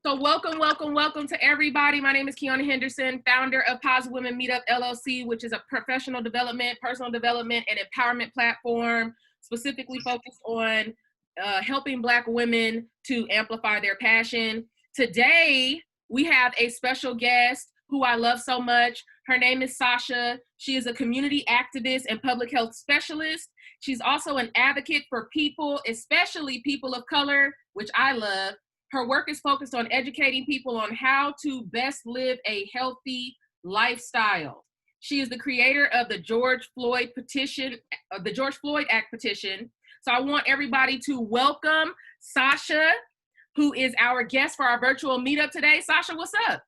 So welcome to everybody. My name is Kiana Henderson, founder of Positive Women Meetup LLC, which is a professional development, personal development, and empowerment platform specifically focused on helping Black women to amplify their passion. Today, we have a special guest who I love so much. Her name is Sasha. She is a community activist and public health specialist. She's also an advocate for people, especially people of color, which I love. Her work is focused on educating people on how to best live a healthy lifestyle. She is the creator of the George Floyd Act petition. So I want everybody to welcome Sasha, who is our guest for our virtual meetup today. Sasha, what's up?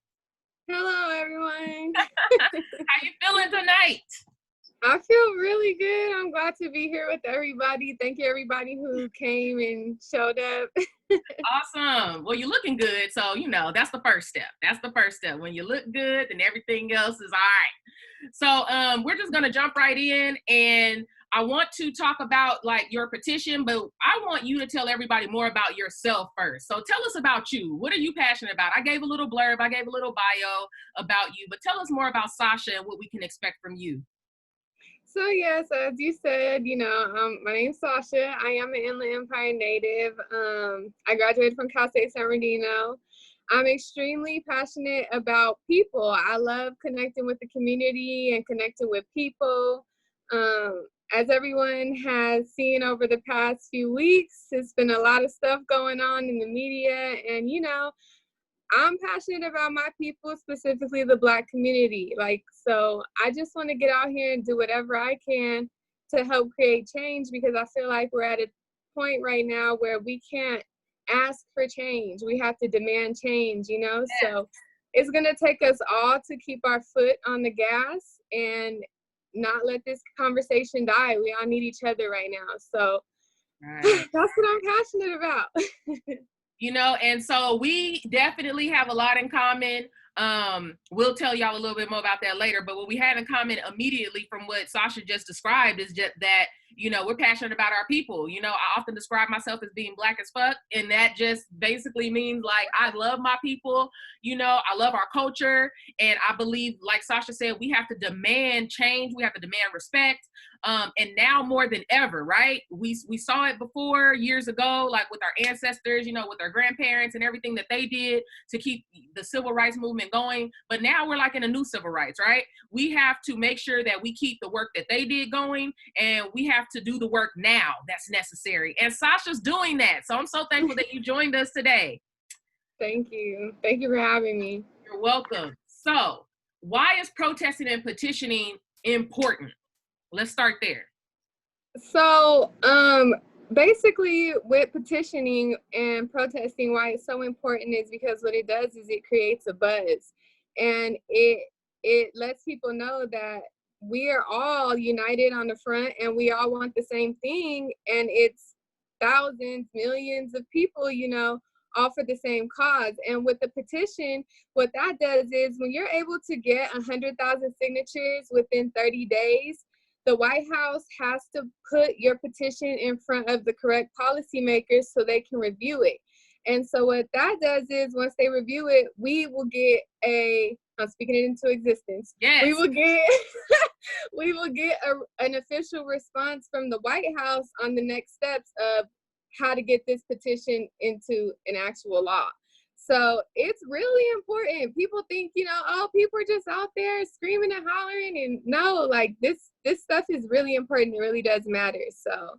Hello, everyone. How you feeling tonight? I feel really good. I'm glad to be here with everybody. Thank you, everybody who came and showed up. Awesome. Well, you're looking good. So, that's the first step. That's the first step. When you look good, then everything else is all right. So we're just going to jump right in. And I want to talk about your petition, but I want you to tell everybody more about yourself first. So tell us about you. What are you passionate about? I gave a little blurb. I gave a little bio about you, but tell us more about Sasha and what we can expect from you. So yes, as you said, my name's Sasha. I am an Inland Empire native. I graduated from Cal State San Bernardino. I'm extremely passionate about people. I love connecting with the community and connecting with people. As everyone has seen over the past few weeks, there's been a lot of stuff going on in the media, and I'm passionate about my people, specifically the Black community. So I just want to get out here and do whatever I can to help create change, because I feel like we're at a point right now where we can't ask for change. We have to demand change, Yes. So it's going to take us all to keep our foot on the gas and not let this conversation die. We all need each other right now. So That's what I'm passionate about. And so we definitely have a lot in common. We'll tell y'all a little bit more about that later, but what we had in common immediately from what Sasha just described is just that, we're passionate about our people. I often describe myself as being Black as fuck, and that just basically means I love my people, I love our culture, and I believe, like Sasha said, we have to demand change, we have to demand respect, and now more than ever, right? We saw it before years ago, with our ancestors, with our grandparents and everything that they did to keep the civil rights movement going, but now we're in a new civil rights, right? We have to make sure that we keep the work that they did going, and we have to do the work now that's necessary. And Sasha's doing that. So I'm so thankful that you joined us today. Thank you. Thank you for having me. You're welcome. So why is protesting and petitioning important? Let's start there. So basically with petitioning and protesting, why it's so important is because what it does is it creates a buzz, and it lets people know that we are all united on the front and we all want the same thing, and it's thousands, millions of people, all for the same cause. And with the petition, what that does is when you're able to get 100,000 signatures within 30 days, the White House has to put your petition in front of the correct policymakers so they can review it. And so what that does is once they review it, we will get I'm speaking it into existence. Yes. We will get an official response from the White House on the next steps of how to get this petition into an actual law. So it's really important. People think, people are just out there screaming and hollering, and no, this stuff is really important. It really does matter. So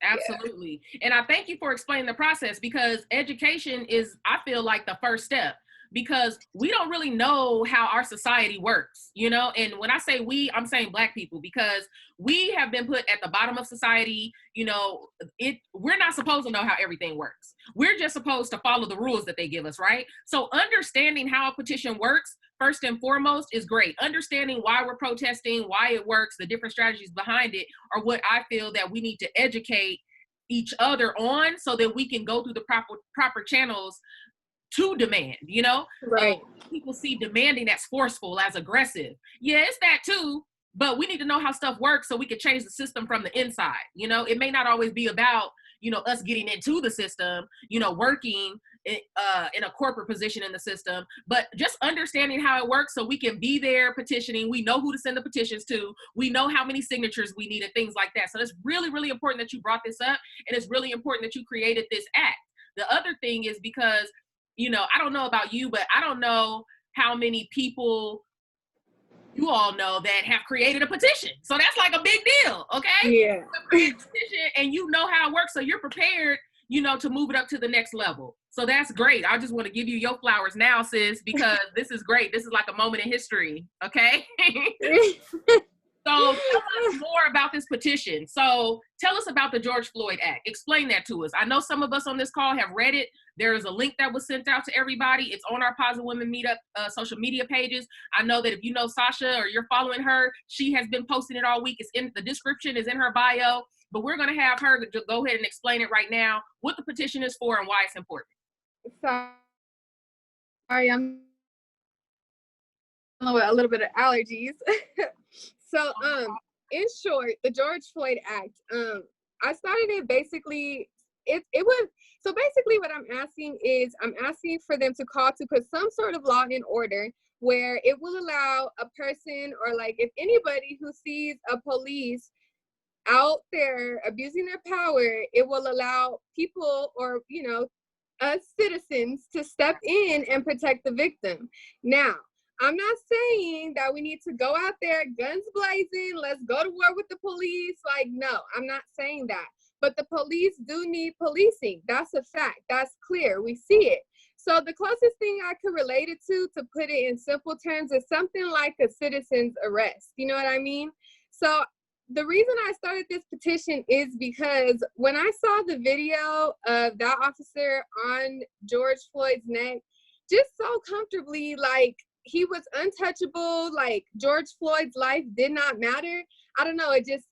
absolutely. Yeah. And I thank you for explaining the process, because education is, I feel the first step, because we don't really know how our society works, and when I say we, I'm saying Black people, because we have been put at the bottom of society. We're not supposed to know how everything works. We're just supposed to follow the rules that they give us, right? So understanding how a petition works, first and foremost, is great. Understanding why we're protesting, why it works, the different strategies behind it are what I feel that we need to educate each other on, so that we can go through the proper channels to demand, Right. People see demanding as forceful, as aggressive. Yeah, it's that too, but we need to know how stuff works so we can change the system from the inside. It may not always be about, you know, us getting into the system, you know, working in a corporate position in the system, but just understanding how it works so we can be there petitioning. We know who to send the petitions to. We know how many signatures we need and things like that. So it's really, really important that you brought this up, and it's really important that you created this act. The other thing is because, you know, I don't know about you, but I don't know how many people you all know that have created a petition. So that's like a big deal, okay? Yeah. Petition, and you know how it works, so you're prepared, you know, to move it up to the next level. So that's great. I just want to give you your flowers now, sis, because this is great. This is like a moment in history, okay? So tell us more about this petition. So tell us about the George Floyd Act. Explain that to us. I know some of us on this call have read it. There is a link that was sent out to everybody. It's on our Positive Women Meetup social media pages. I know that if you know Sasha or you're following her, she has been posting it all week. It's in the description, is in her bio. But we're going to have her go ahead and explain it right now, what the petition is for and why it's important. Sorry, I'm with a little bit of allergies. So, in short, the George Floyd Act, I started it basically, it was, so basically what I'm asking is, I'm asking for them to call to put some sort of law in order where it will allow a person, or like if anybody who sees a police out there abusing their power, it will allow people, or, you know, us citizens to step in and protect the victim. Now, I'm not saying that we need to go out there guns blazing, let's go to war with the police. Like, no, I'm not saying that. But the police do need policing. That's a fact. That's clear. We see it. So the closest thing I could relate it to put it in simple terms, is something like a citizen's arrest. You know what I mean? So the reason I started this petition is because when I saw the video of that officer on George Floyd's neck, just so comfortably, like, he was untouchable, like George Floyd's life did not matter. I don't know, it did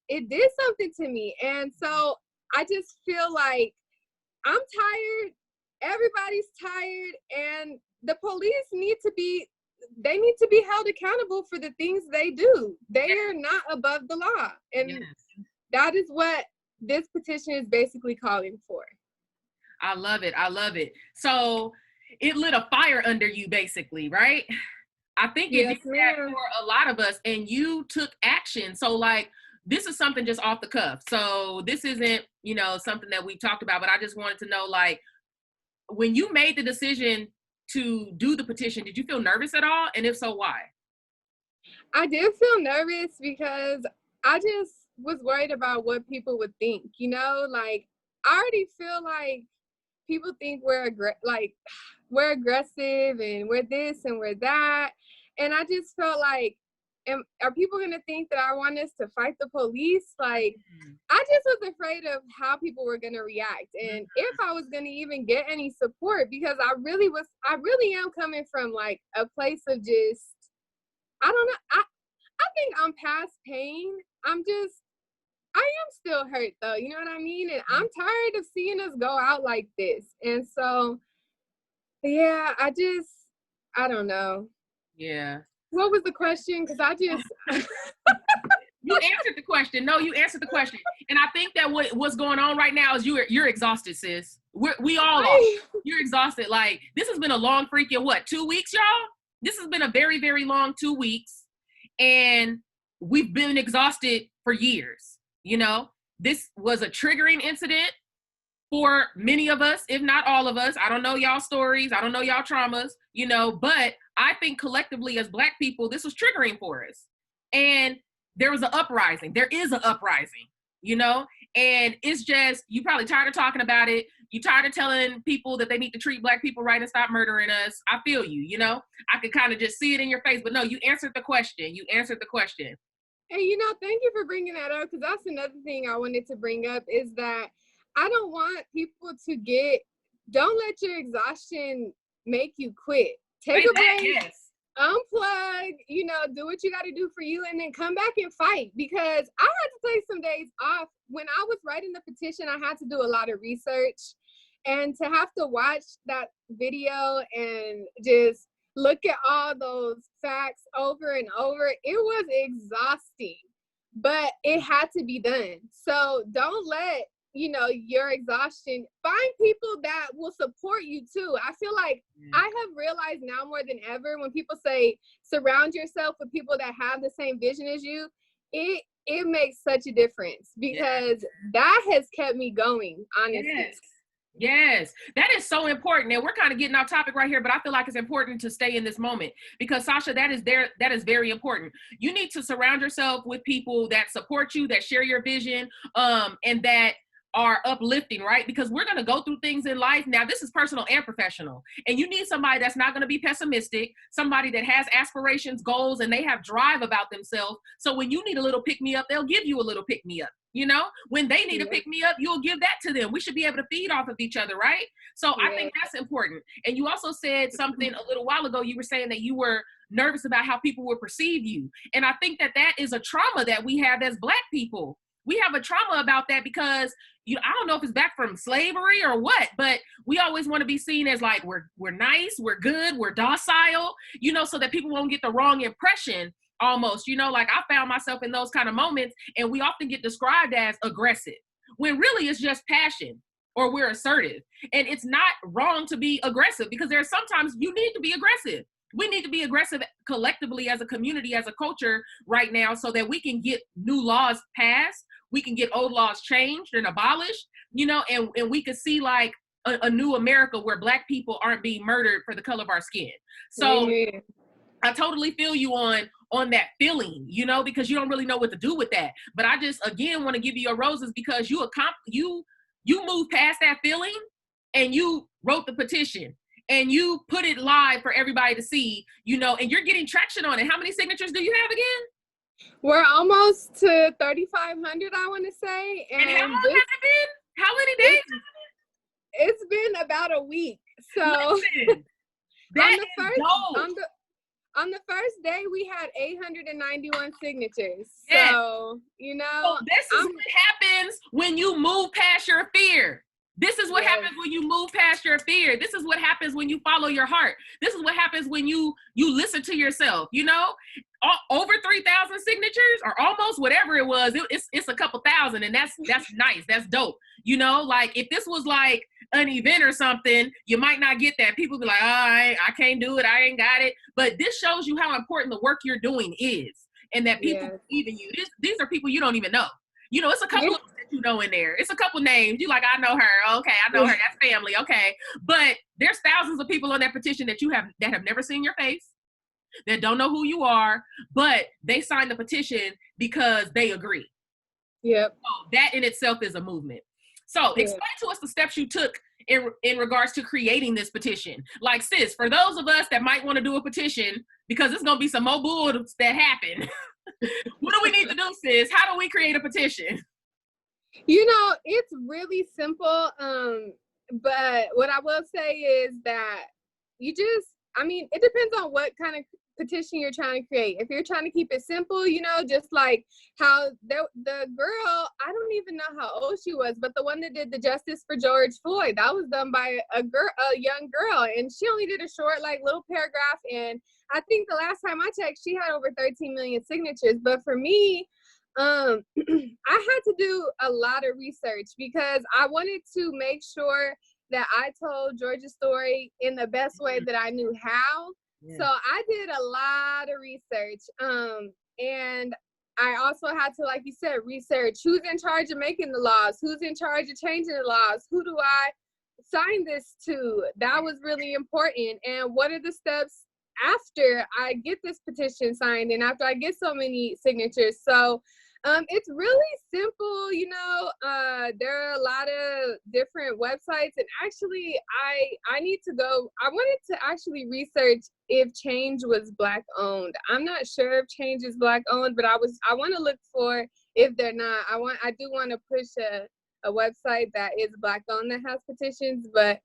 something to me. And so I just feel like I'm tired, everybody's tired, and the police need to be held accountable for the things they do. They are not above the law. And that is what this petition is basically calling for. I love it. I love it. So it lit a fire under you, basically, right? I think it did that for a lot of us, and you took action. So like, this is something just off the cuff. So this isn't, you know, something that we talked about, but I just wanted to know, like, when you made the decision to do the petition, did you feel nervous at all? And if so, why? I did feel nervous because I just was worried about what people would think, you know, like, I already feel like people think we're aggressive and we're this and we're that. And I just felt like, are people going to think that I want us to fight the police? Like, I just was afraid of how people were going to react, and if I was going to even get any support, because I really am coming from like a place of just, I don't know. I think I'm past pain. I am still hurt though. You know what I mean? And I'm tired of seeing us go out like this. And so, yeah, I don't know. Yeah. What was the question? Because you answered the question. No, you answered the question. And I think that what's going on right now is you're exhausted, sis. We all are. You're exhausted. Like, this has been a long freaking, 2 weeks, y'all? This has been a very, very long 2 weeks. And we've been exhausted for years. You know, this was a triggering incident for many of us, if not all of us. I don't know y'all stories. I don't know y'all traumas, you know, but I think collectively as Black people, this was triggering for us. And there was an uprising. There is an uprising, you know, and it's just, you probably tired of talking about it. You tired of telling people that they need to treat Black people right and stop murdering us. I feel you, you know, I could kind of just see it in your face, but no, you answered the question. You answered the question. And, you know, thank you for bringing that up, because that's another thing I wanted to bring up, is that I don't want people to don't let your exhaustion make you quit. Take a break, unplug, you know, do what you got to do for you, and then come back and fight. Because I had to take some days off. When I was writing the petition, I had to do a lot of research, and to have to watch that video and just look at all those facts over and over, it was exhausting, but it had to be done. So don't let you know, your exhaustion, find people that will support you too. I feel like I have realized now more than ever, when people say surround yourself with people that have the same vision as you, it makes such a difference, because that has kept me going, honestly. Yes, that is so important. And we're kind of getting off topic right here, but I feel like it's important to stay in this moment, because Sasha, that is very important. You need to surround yourself with people that support you, that share your vision, and that are uplifting, right? Because we're going to go through things in life. Now, this is personal and professional, and you need somebody that's not going to be pessimistic, somebody that has aspirations, goals, and they have drive about themselves. So when you need a little pick me up, they'll give you a little pick me up. You know, when they need to pick me up, you'll give that to them. We should be able to feed off of each other, right? So I think that's important. And you also said something a little while ago. You were saying that you were nervous about how people will perceive you. And I think that that is a trauma that we have as Black people. We have a trauma about that because I don't know if it's back from slavery or what, but we always want to be seen as like, we're nice, we're good, we're docile, you know, so that people won't get the wrong impression. Almost, you know, like I found myself in those kind of moments, and we often get described as aggressive when really it's just passion, or we're assertive. And it's not wrong to be aggressive, because there are sometimes you need to be aggressive. We need to be aggressive collectively as a community, as a culture right now, so that we can get new laws passed. We can get old laws changed and abolished, you know, and we can see like a new America where Black people aren't being murdered for the color of our skin. So I totally feel you on that feeling, you know, because you don't really know what to do with that. But I just, again, want to give you your roses, because you moved past that feeling, and you wrote the petition, and you put it live for everybody to see, you know, and you're getting traction on it. How many signatures do you have again? We're almost to 3,500, I want to say. And how long has it been? How many days? It's been about a week. So listen, on the first day, we had 891 signatures. Yes. So, you know. So this is what happens when you move past your fear. This is what happens when you move past your fear. This is what happens when you follow your heart. This is what happens when you listen to yourself, you know. Over 3,000 signatures, or almost, whatever it was, it's a couple thousand, and that's nice. That's dope. You know, like if this was like an event or something, you might not get that. People be like, oh, I can't do it. I ain't got it. But this shows you how important the work you're doing is, and that people believe in you. These are people you don't even know. You know, it's a couple of that you know in there. It's a couple names. You like, I know her. Okay, I know her. That's family. Okay. But there's thousands of people on that petition that have never seen your face, that don't know who you are, but they signed the petition because they agree. Yep. So that in itself is a movement. So explain to us the steps you took in regards to creating this petition. Like, sis, for those of us that might want to do a petition, because it's going to be some more bull that happen. What do we need to do, sis? How do we create a petition? You know, it's really simple. But what I will say is that it depends on what kind of petition you're trying to create. If you're trying to keep it simple, you know, just like how the girl, I don't even know how old she was, but the one that did the justice for George Floyd, that was done by a young girl, and she only did a short, like, little paragraph, and I think the last time I checked, she had over 13 million signatures. But for me, I had to do a lot of research, because I wanted to make sure that I told George's story in the best way that I knew how. So I did a lot of research, and I also had to, like you said, research who's in charge of making the laws, who's in charge of changing the laws, who do I sign this to? That was really important. And what are the steps after I get this petition signed and after I get so many signatures? So it's really simple, you know. There are a lot of different websites, and actually I wanted to actually research if Change was Black owned. I'm not sure if Change is Black owned, but I want to look for if they're not. I do want to push a website that is Black owned that has petitions, but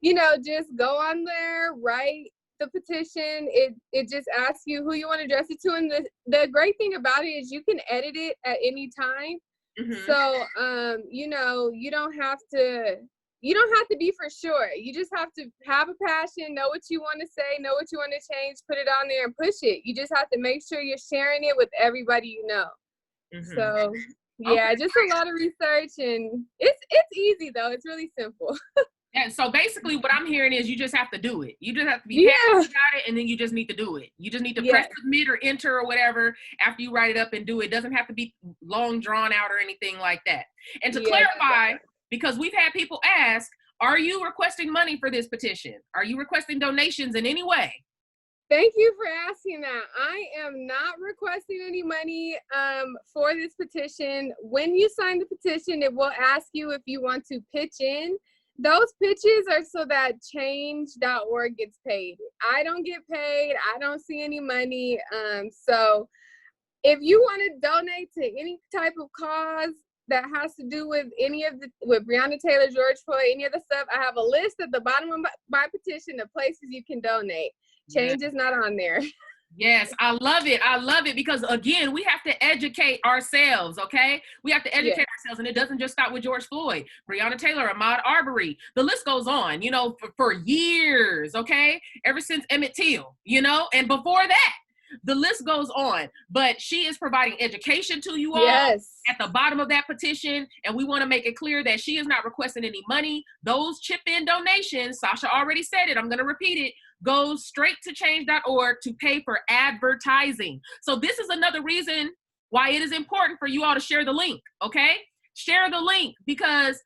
you know, just go on there, write the petition. It just asks you who you want to address it to, and the great thing about it is you can edit it at any time. So you know, you don't have to be for sure. You just have to have a passion, know what you want to say, know what you want to change, put it on there and push it. You just have to make sure you're sharing it with everybody you know. So Yeah, just a lot of research, and it's easy though. It's really simple. And so basically what I'm hearing is you just have to do it. You just have to be Yeah. passionate about it, and then you just need to do it. You just need to press submit or enter or whatever after you write it up and do it. It doesn't have to be long drawn out or anything like that. And to clarify, because we've had people ask, are you requesting money for this petition? Are you requesting donations in any way? Thank you for asking that. I am not requesting any money for this petition. When you sign the petition, it will ask you if you want to pitch in. Those pitches are so that change.org gets paid. I don't get paid. I don't see any money. So if you want to donate to any type of cause that has to do with with Breonna Taylor, George Floyd, any of the stuff, I have a list at the bottom of my petition of places you can donate. Change is not on there. Yes, I love it. I love it because, again, we have to educate ourselves, okay? We have to educate ourselves, and it doesn't just stop with George Floyd, Breonna Taylor, Ahmaud Arbery. The list goes on, you know, for years, okay? Ever since Emmett Till, you know, and before that, the list goes on. But she is providing education to you all at the bottom of that petition, and we want to make it clear that she is not requesting any money. Those chip-in donations, Sasha already said it, I'm going to repeat it, goes straight to change.org to pay for advertising. So this is another reason why it is important for you all to share the link, okay? Share the link, because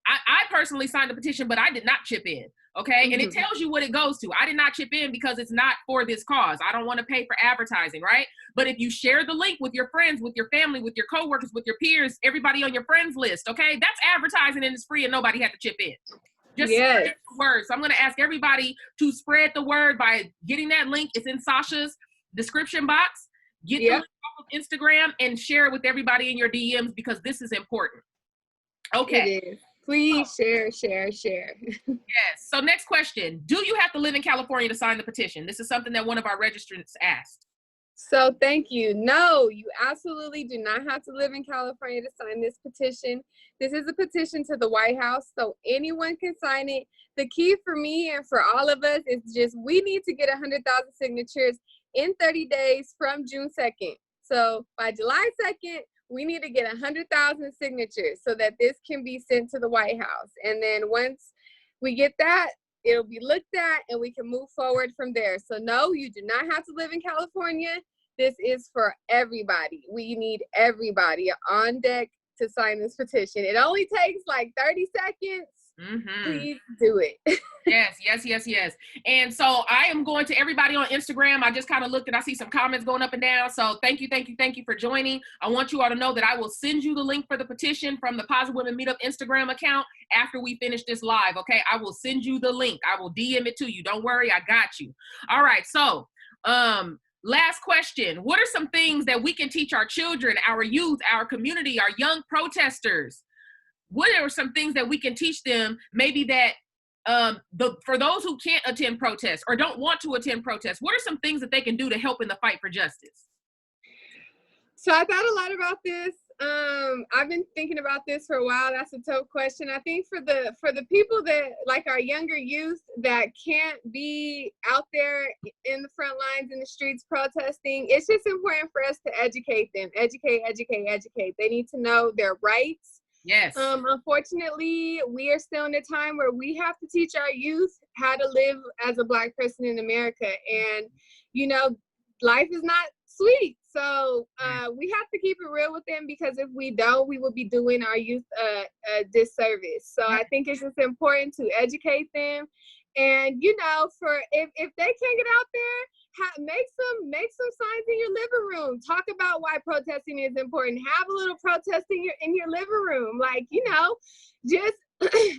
I personally signed the petition, but I did not chip in, okay? And it tells you what it goes to. I did not chip in because it's not for this cause. I don't want to pay for advertising, right? But if you share the link with your friends, with your family, with your coworkers, with your peers, everybody on your friends list, okay? That's advertising and it's free and nobody had to chip in. Just spread the word. So I'm going to ask everybody to spread the word by getting that link. It's in Sasha's description box. Get the link off of Instagram and share it with everybody in your DMs because this is important. Okay. It is. Please share. Yes. So next question. Do you have to live in California to sign the petition? This is something that one of our registrants asked. So thank you. No, you absolutely do not have to live in California to sign this petition. This is a petition to the White House, so anyone can sign it. The key for me and for all of us is just we need to get 100,000 signatures in 30 days from June 2nd. So by July 2nd, we need to get 100,000 signatures so that this can be sent to the White House. And then once we get that, it'll be looked at and we can move forward from there. So no, you do not have to live in California. This is for everybody. We need everybody on deck to sign this petition. It only takes like 30 seconds. Please do it. Yes. And so I am going to everybody on Instagram. I just kind of looked and I see some comments going up and down. So thank you for joining. I want you all to know that I will send you the link for the petition from the Positive Women Meetup Instagram account after we finish this live, okay? I will send you the link. I will DM it to you. Don't worry, I got you. All right, so last question. What are some things that we can teach our children, our youth, our community, our young protesters? What are some things that we can teach them maybe that for those who can't attend protests or don't want to attend protests, what are some things that they can do to help in the fight for justice? So I thought a lot about this. I've been thinking about this for a while. That's a tough question. I think for the people that like our younger youth that can't be out there in the front lines in the streets protesting, it's just important for us to educate them. Educate. They need to know their rights. Yes. Unfortunately, we are still in a time where we have to teach our youth how to live as a Black person in America. And, you know, life is not sweet. So we have to keep it real with them, because if we don't, we will be doing our youth a disservice. So I think it's just important to educate them. And, you know, for if they can't get out there, make some signs in your living room. Talk about why protesting is important. Have a little protest in your living room. Like, you know, just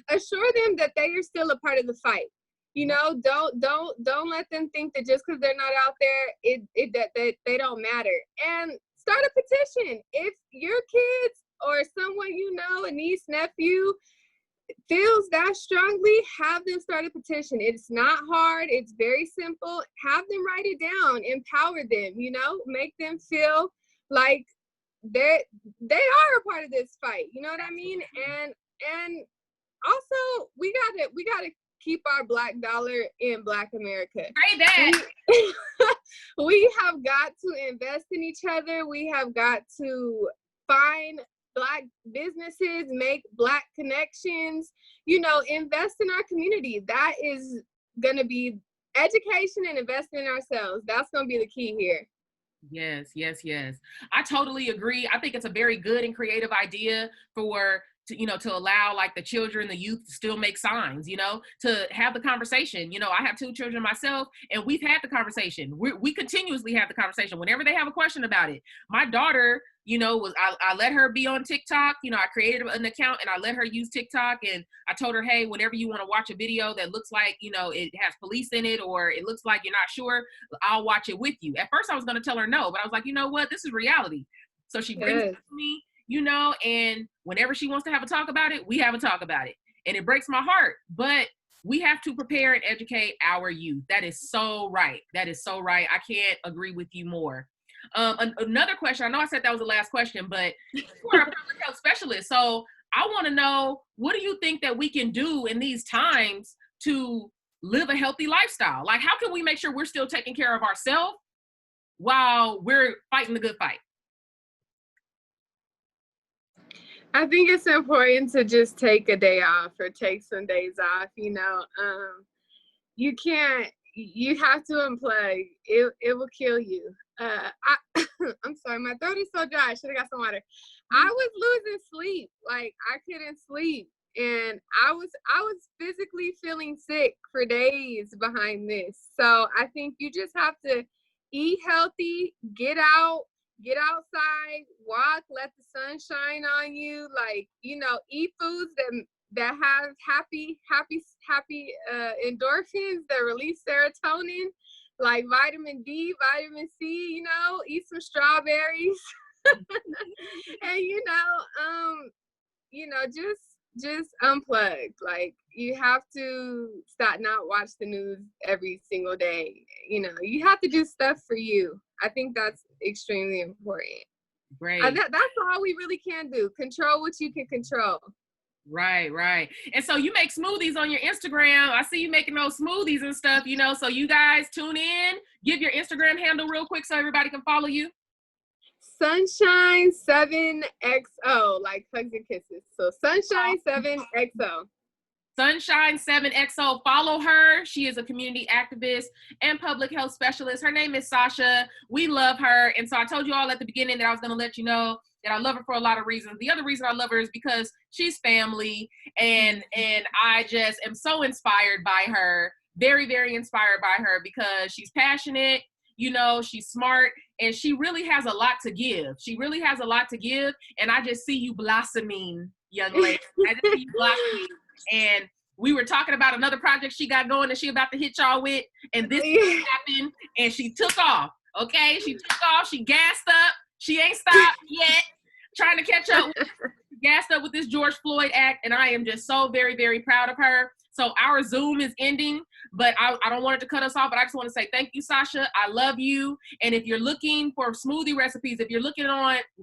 assure them that they are still a part of the fight. You know, don't let them think that just because they're not out there, that they don't matter. And start a petition. If your kids or someone you know, a niece, nephew, feels that strongly, have them start a petition. It's not hard. It's very simple. Have them write it down. Empower them. You know, make them feel like they are a part of this fight. You know what I mean? And also we gotta keep our Black dollar in Black America. Say that. We have got to invest in each other. We have got to find Black businesses, make Black connections, you know, invest in our community. That is going to be education and investing in ourselves. That's going to be the key here. Yes, yes, yes. I totally agree. I think it's a very good and creative idea for to allow like the children, the youth to still make signs, to have the conversation. I have 2 children myself, and we've had the conversation. We continuously have the conversation whenever they have a question about it. My daughter, I let her be on TikTok. I created an account and I let her use TikTok, and I told her, hey, whenever you want to watch a video that looks like, it has police in it, or it looks like you're not sure, I'll watch it with you. At first I was going to tell her no, but I was like, you know what? This is reality. So she brings it to me, and whenever she wants to have a talk about it, we have a talk about it. And it breaks my heart, but we have to prepare and educate our youth. That is so right. That is so right. I can't agree with you more. Another question, I know I said that was the last question, but you are a public health specialist. So I want to know, what do you think that we can do in these times to live a healthy lifestyle? Like, how can we make sure we're still taking care of ourselves while we're fighting the good fight? I think it's important to just take a day off or take some days off. You have to unplug. It will kill you. I'm sorry, my throat is so dry. I should have got some water. I was losing sleep. Like, I couldn't sleep. And I was physically feeling sick for days behind this. So I think you just have to eat healthy, get outside, walk, let the sun shine on you. Like, eat foods that have happy endorphins that release serotonin, like vitamin D, vitamin C, eat some strawberries. And, just unplug. Like, you have to stop, not watch the news every single day. You have to do stuff for you. I think that's extremely important. Right. That's all we really can do. Control what you can control. Right. And so you make smoothies on your Instagram. I see you making those smoothies and stuff, so you guys tune in. Give your Instagram handle real quick so everybody can follow you. Sunshine 7XO, like hugs and kisses. So Sunshine 7XO. Sunshine 7XO. Follow her. She is a community activist and public health specialist. Her name is Sasha. We love her. And so I told you all at the beginning that I was going to let you know that I love her for a lot of reasons. The other reason I love her is because she's family, and I just am so inspired by her. Very, very inspired by her, because she's passionate, she's smart, and she really has a lot to give. And I just see you blossoming, young lady. I just see you blossoming. And we were talking about another project she got going that she about to hit y'all with, and this happened, and she took off. Okay, she took off. She gassed up. She ain't stopped yet. Trying to catch up. Gassed up with this George Floyd Act, and I am just so very, very proud of her. So our Zoom is ending, but I don't want it to cut us off, but I just want to say thank you, Sasha. I love you. And if you're looking for smoothie recipes, if you're looking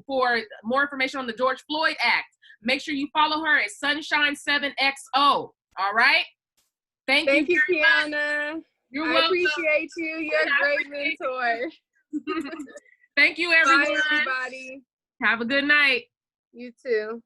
for more information on the George Floyd Act, make sure you follow her at Sunshine 7XO. All right? Thank you, Kiana. You're welcome. I appreciate you. You're a great mentor. Thank you, everyone. Bye, everybody. Have a good night. You too.